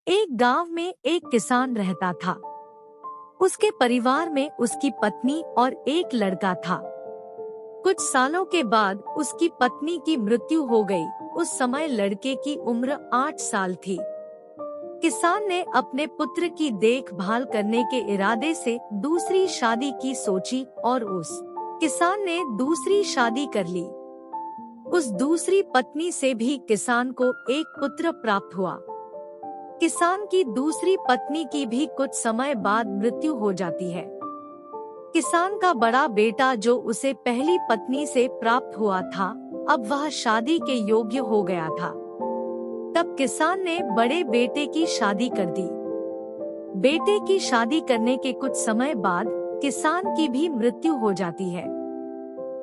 एक गांव में एक किसान रहता था। उसके परिवार में उसकी पत्नी और एक लड़का था। कुछ सालों के बाद उसकी पत्नी की मृत्यु हो गई। उस समय लड़के की उम्र 8 साल थी। किसान ने अपने पुत्र की देखभाल करने के इरादे से दूसरी शादी की सोची और उस किसान ने दूसरी शादी कर ली। उस दूसरी पत्नी से भी किसान को एक पुत्र प्राप्त हुआ। किसान की दूसरी पत्नी की भी कुछ समय बाद मृत्यु हो जाती है। किसान का बड़ा बेटा जो उसे पहली पत्नी से प्राप्त हुआ था, अब वह शादी के योग्य हो गया था। तब किसान ने बड़े बेटे की शादी कर दी। बेटे की शादी करने के कुछ समय बाद किसान की भी मृत्यु हो जाती है।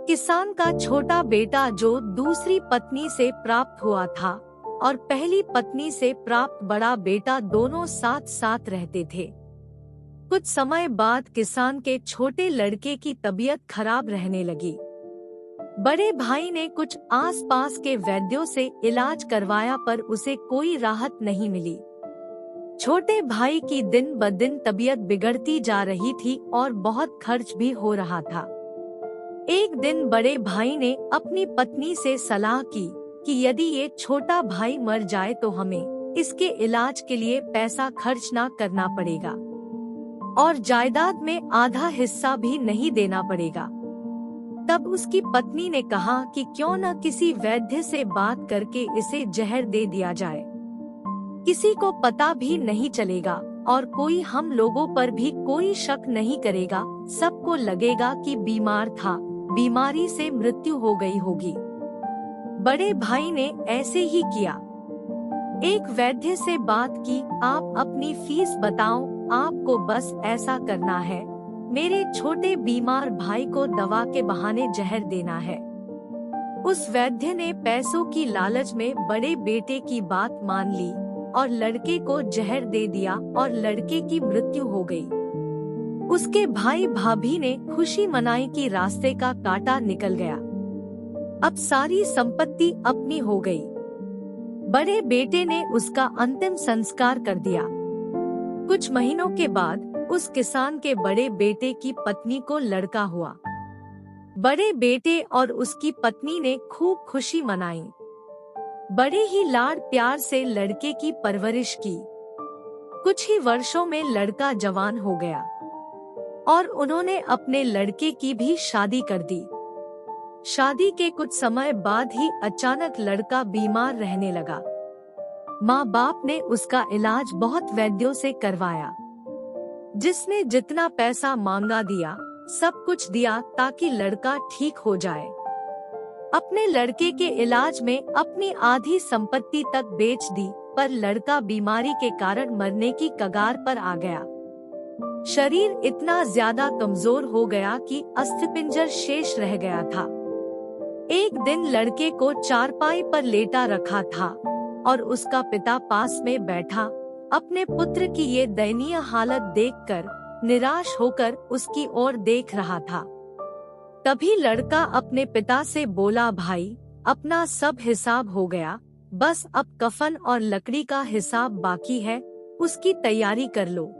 किसान का छोटा बेटा जो दूसरी पत्नी से प्राप्त हुआ था और पहली पत्नी से प्राप्त बड़ा बेटा दोनों साथ साथ रहते थे। कुछ समय बाद किसान के छोटे लड़के की तबीयत खराब रहने लगी। बड़े भाई ने कुछ आसपास के वैद्यों से इलाज करवाया पर उसे कोई राहत नहीं मिली। छोटे भाई की दिन ब दिन तबीयत बिगड़ती जा रही थी और बहुत खर्च भी हो रहा था। एक दिन बड़े भाई ने अपनी पत्नी से सलाह की कि यदि ये छोटा भाई मर जाए तो हमें इसके इलाज के लिए पैसा खर्च ना करना पड़ेगा और जायदाद में आधा हिस्सा भी नहीं देना पड़ेगा। तब उसकी पत्नी ने कहा कि क्यों न किसी वैद्य से बात करके इसे जहर दे दिया जाए। किसी को पता भी नहीं चलेगा और कोई हम लोगों पर भी कोई शक नहीं करेगा। सबको लगेगा कि बीमार था, बीमारी से मृत्यु हो गई होगी। बड़े भाई ने ऐसे ही किया। एक वैद्य से बात की, आप अपनी फीस बताओ, आपको बस ऐसा करना है, मेरे छोटे बीमार भाई को दवा के बहाने जहर देना है। उस वैद्य ने पैसों की लालच में बड़े बेटे की बात मान ली और लड़के को जहर दे दिया और लड़के की मृत्यु हो गई। उसके भाई भाभी ने खुशी मनाई कि रास्ते का कांटा निकल गया। अब सारी संपत्ति अपनी हो गई। बड़े बेटे ने उसका अंतिम संस्कार कर दिया। कुछ महीनों के बाद उस किसान के बड़े बेटे की पत्नी को लड़का हुआ। बड़े बेटे और उसकी पत्नी ने खूब खुशी मनाई। बड़े ही लाड प्यार से लड़के की परवरिश की। कुछ ही वर्षों में लड़का जवान हो गया और उन्होंने अपने लड़के की भी शादी कर दी। शादी के कुछ समय बाद ही अचानक लड़का बीमार रहने लगा। माँ बाप ने उसका इलाज बहुत वैद्यों से करवाया। जिसने जितना पैसा मांगा दिया, सब कुछ दिया ताकि लड़का ठीक हो जाए। अपने लड़के के इलाज में अपनी आधी संपत्ति तक बेच दी, पर लड़का बीमारी के कारण मरने की कगार पर आ गया। शरीर इतना ज्यादा कमजोर हो गया कि अस्थिपिंजर शेष रह गया था। एक दिन लड़के को चारपाई पर लेटा रखा था और उसका पिता पास में बैठा अपने पुत्र की ये दयनीय हालत देखकर निराश होकर उसकी ओर देख रहा था। तभी लड़का अपने पिता से बोला, भाई, अपना सब हिसाब हो गया, बस अब कफन और लकड़ी का हिसाब बाकी है, उसकी तैयारी कर लो।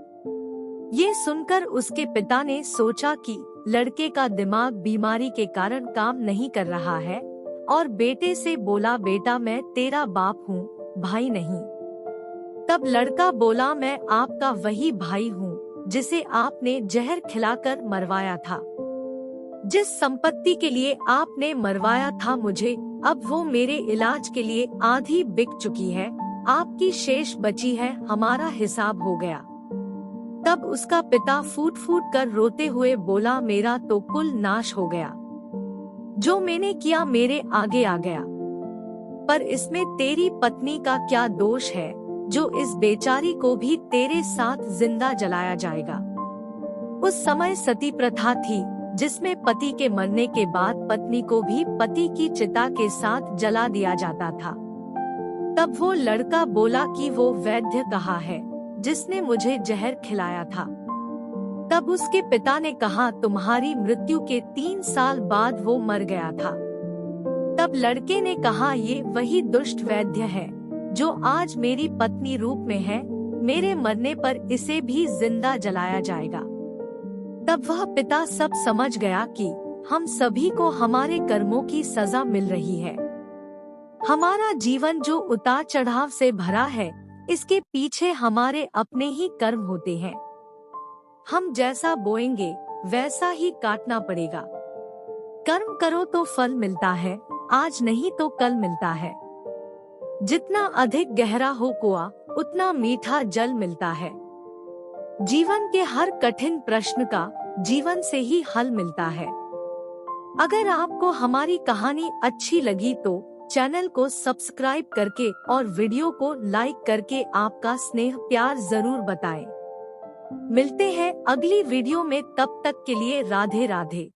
ये सुनकर उसके पिता ने सोचा कि लड़के का दिमाग बीमारी के कारण काम नहीं कर रहा है और बेटे से बोला, बेटा मैं तेरा बाप हूँ, भाई नहीं। तब लड़का बोला, मैं आपका वही भाई हूँ जिसे आपने जहर खिलाकर मरवाया था। जिस संपत्ति के लिए आपने मरवाया था मुझे, अब वो मेरे इलाज के लिए आधी बिक चुकी है, आपकी शेष बची है, हमारा हिसाब हो गया। तब उसका पिता फूट फूट कर रोते हुए बोला, मेरा तो कुल नाश हो गया, जो मैंने किया मेरे आगे आ गया, पर इसमें तेरी पत्नी का क्या दोष है जो इस बेचारी को भी तेरे साथ जिंदा जलाया जाएगा। उस समय सती प्रथा थी जिसमें पति के मरने के बाद पत्नी को भी पति की चिता के साथ जला दिया जाता था। तब वो लड़का बोला कि वो वैद्य कहाँ है जिसने मुझे जहर खिलाया था। तब उसके पिता ने कहा, तुम्हारी मृत्यु के 3 साल बाद वो मर गया था। तब लड़के ने कहा, ये वही दुष्ट वैद्य है जो आज मेरी पत्नी रूप में है, मेरे मरने पर इसे भी जिंदा जलाया जाएगा। तब वह पिता सब समझ गया कि हम सभी को हमारे कर्मों की सजा मिल रही है। हमारा जीवन जो उतार चढ़ाव से भरा है, इसके पीछे हमारे अपने ही कर्म होते हैं। हम जैसा बोएंगे वैसा ही काटना पड़ेगा। कर्म करो तो फल मिलता है, आज नहीं तो कल मिलता है। जितना अधिक गहरा हो कुआं, उतना मीठा जल मिलता है। जीवन के हर कठिन प्रश्न का जीवन से ही हल मिलता है। अगर आपको हमारी कहानी अच्छी लगी तो चैनल को सब्सक्राइब करके और वीडियो को लाइक करके आपका स्नेह प्यार जरूर बताएं। मिलते हैं अगली वीडियो में, तब तक के लिए राधे राधे।